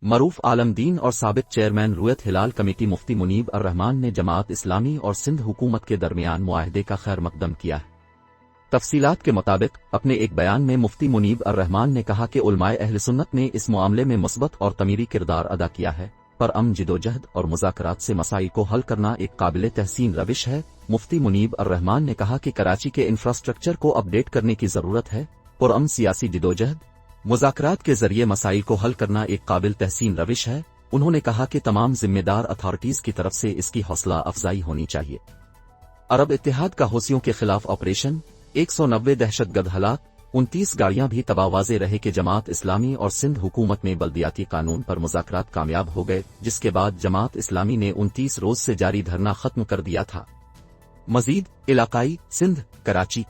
معروف عالم دین اور سابق چیئرمین رویت ہلال کمیٹی مفتی منیب الرحمان نے جماعت اسلامی اور سندھ حکومت کے درمیان معاہدے کا خیر مقدم کیا ہے۔ تفصیلات کے مطابق اپنے ایک بیان میں مفتی منیب الرحمان نے کہا کہ علماء اہل سنت نے اس معاملے میں مثبت اور تعمیری کردار ادا کیا ہے، پرامن جدوجہد اور مذاکرات سے مسائل کو حل کرنا ایک قابل تحسین روش ہے۔ مفتی منیب الرحمان نے کہا کہ کراچی کے انفراسٹرکچر کو اپ ڈیٹ کرنے کی ضرورت ہے، پرامن سیاسی جدوجہد مذاکرات کے ذریعے مسائل کو حل کرنا ایک قابل تحسین روش ہے۔ انہوں نے کہا کہ تمام ذمہ دار اتھارٹیز کی طرف سے اس کی حوصلہ افزائی ہونی چاہیے۔ عرب اتحاد کا حوثیوں کے خلاف آپریشن، 190 دہشت گرد ہلاک، 29 گاڑیاں بھی تباہ۔ واضح رہے کہ جماعت اسلامی اور سندھ حکومت میں بلدیاتی قانون پر مذاکرات کامیاب ہو گئے، جس کے بعد جماعت اسلامی نے 29 روز سے جاری دھرنا ختم کر دیا تھا۔ مزید علاقائی سندھ کراچی